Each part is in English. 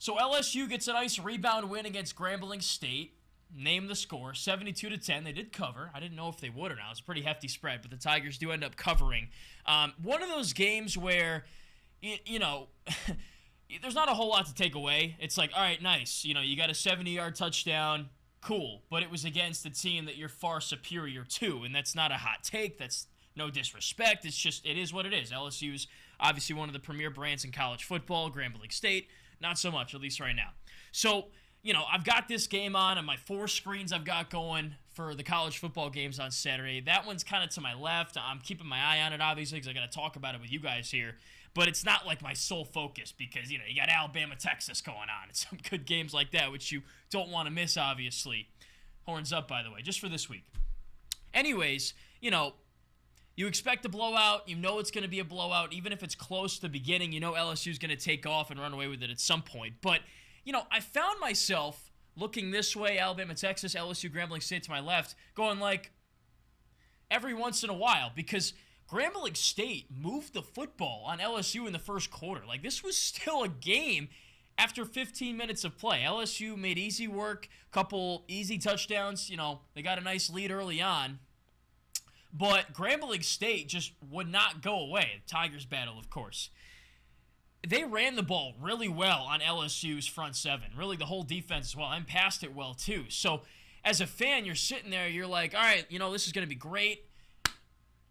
So LSU gets a nice rebound win against Grambling State. Name the score, 72-10. They did cover. I didn't know if they would or not. It was a pretty hefty spread, but the Tigers do end up covering. One of those games where, you know, there's not a whole lot to take away. It's like, all right, nice. You know, you got a 70-yard touchdown. Cool. But it was against a team that you're far superior to, and that's not a hot take. That's no disrespect. It's just, it is what it is. LSU's obviously one of the premier brands in college football. Grambling State, not so much, at least right now. So, you know, I've got this game on my 4 screens I've got going for the college football games on Saturday. That one's kind of to my left. I'm keeping my eye on it, obviously, because I got to talk about it with you guys here. But it's not like my sole focus because, you know, you got Alabama, Texas going on. It's some good games like that, which you don't want to miss, obviously. Horns up, by the way, just for this week. Anyways, you know, you expect a blowout. You know it's going to be a blowout. Even if it's close to the beginning, you know LSU's going to take off and run away with it at some point. But, you know, I found myself looking this way, Alabama, Texas, LSU, Grambling State to my left, going like every once in a while because Grambling State moved the football on LSU in the first quarter. Like, this was still a game after 15 minutes of play. LSU made easy work, couple easy touchdowns. You know, they got a nice lead early on. But Grambling State just would not go away. The Tigers battle, of course. They ran the ball really well on LSU's front seven. Really, the whole defense as well, and passed it well, too. So, as a fan, you're sitting there, you're like, all right, you know, this is going to be great.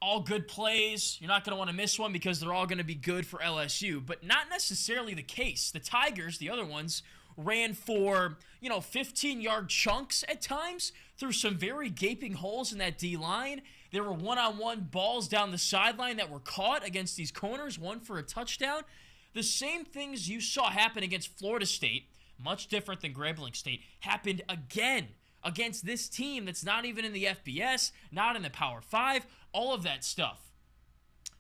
All good plays. You're not going to want to miss one because they're all going to be good for LSU. But not necessarily the case. The Tigers, the other ones, ran for, you know, 15-yard chunks at times through some very gaping holes in that D-line. There were one-on-one balls down the sideline that were caught against these corners, one for a touchdown. The same things you saw happen against Florida State, much different than Grambling State, happened again against this team that's not even in the FBS, not in the Power 5, all of that stuff.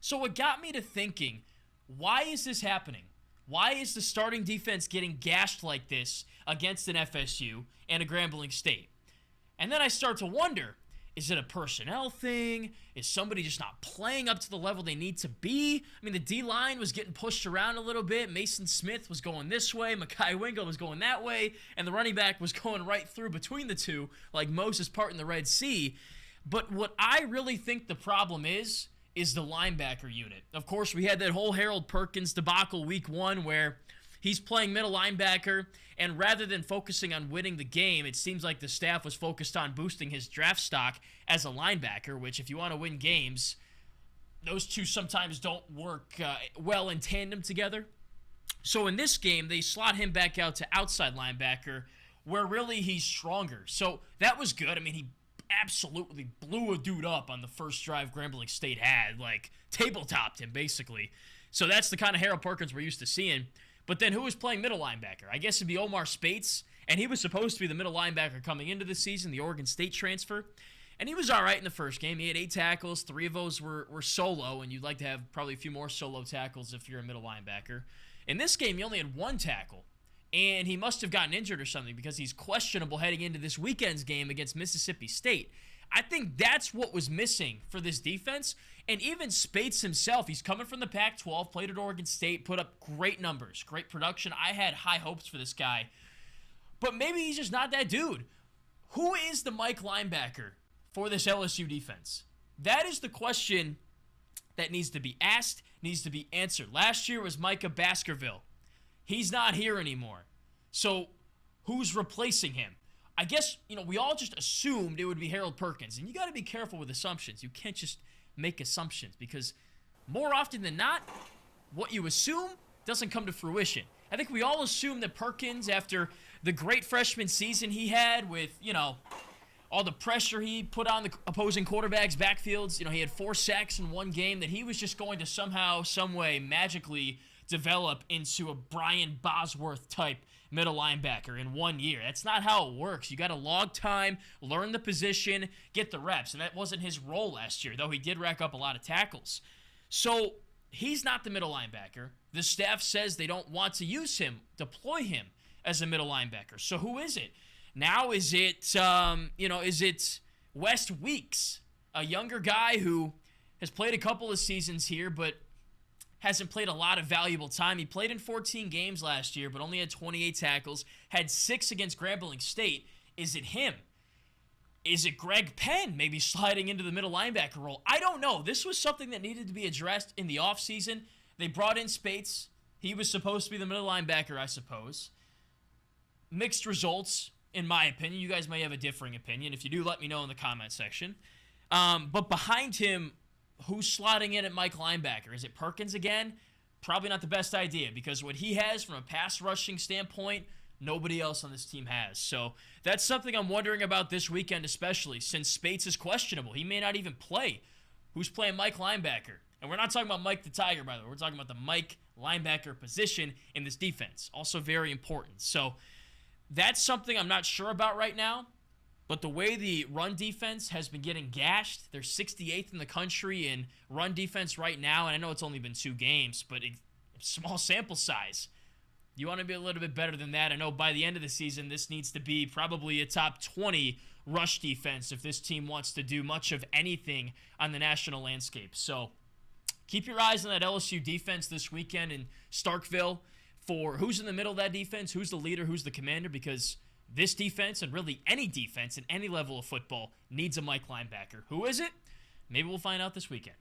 So it got me to thinking, why is this happening? Why is the starting defense getting gashed like this against an FSU and a Grambling State? And then I start to wonder, is it a personnel thing? Is somebody just not playing up to the level they need to be? I mean, the D-line was getting pushed around a little bit. Mason Smith was going this way. Mekhi Wingo was going that way. And the running back was going right through between the two, like Moses parting the Red Sea. But what I really think the problem is the linebacker unit. Of course, we had that whole Harold Perkins debacle week 1 where he's playing middle linebacker, and rather than focusing on winning the game, it seems like the staff was focused on boosting his draft stock as a linebacker, which if you want to win games, those two sometimes don't work well in tandem together. So in this game, they slot him back out to outside linebacker, where really he's stronger. So that was good. I mean, he absolutely blew a dude up on the first drive Grambling State had, like tabletopped him basically. So that's the kind of Harold Perkins we're used to seeing. But then who was playing middle linebacker? I guess it'd be Omar Spates, and he was supposed to be the middle linebacker coming into the season, the Oregon State transfer. And he was all right in the first game. He had 8 tackles. 3 of those were solo, and you'd like to have probably a few more solo tackles if you're a middle linebacker. In this game, he only had 1 tackle, and he must have gotten injured or something because he's questionable heading into this weekend's game against Mississippi State. I think that's what was missing for this defense. And even Spates himself, he's coming from the Pac-12, played at Oregon State, put up great numbers, great production. I had high hopes for this guy. But maybe he's just not that dude. Who is the Mike linebacker for this LSU defense? That is the question that needs to be asked, needs to be answered. Last year was Micah Baskerville. He's not here anymore. So who's replacing him? I guess, you know, we all just assumed it would be Harold Perkins. And you got to be careful with assumptions. You can't just make assumptions because more often than not, what you assume doesn't come to fruition. I think we all assumed that Perkins, after the great freshman season he had with, you know, all the pressure he put on the opposing quarterback's backfields, you know, he had 4 sacks in 1 game, that he was just going to somehow, some way, magically develop into a Brian Bosworth type middle linebacker in 1 year. That's not how it works. You got to log time, learn the position, get the reps. And that wasn't his role last year, though he did rack up a lot of tackles. So he's not the middle linebacker. The staff says they don't want to use him, deploy him as a middle linebacker. So who is it? Now is it West Weeks, a younger guy who has played a couple of seasons here, but hasn't played a lot of valuable time. He played in 14 games last year, but only had 28 tackles, had 6 against Grambling State. Is it him? Is it Greg Penn maybe sliding into the middle linebacker role? I don't know. This was something that needed to be addressed in the offseason. They brought in Spates. He was supposed to be the middle linebacker, I suppose. Mixed results, in my opinion. You guys may have a differing opinion. If you do, let me know in the comment section. But behind him, who's slotting in at Mike linebacker? Is it Perkins again? Probably not the best idea, because what he has from a pass rushing standpoint, nobody else on this team has. So that's something I'm wondering about this weekend, especially since Spates is questionable. He may not even play. Who's playing Mike linebacker? And we're not talking about Mike the Tiger, by the way. We're talking about the Mike linebacker position in this defense. Also very important. So that's something I'm not sure about right now. But the way the run defense has been getting gashed, they're 68th in the country in run defense right now. And I know it's only been 2 games, but small sample size. You want to be a little bit better than that. I know by the end of the season, this needs to be probably a top 20 rush defense if this team wants to do much of anything on the national landscape. So keep your eyes on that LSU defense this weekend in Starkville for who's in the middle of that defense, who's the leader, who's the commander, because this defense, and really any defense at any level of football, needs a Mike linebacker. Who is it? Maybe we'll find out this weekend.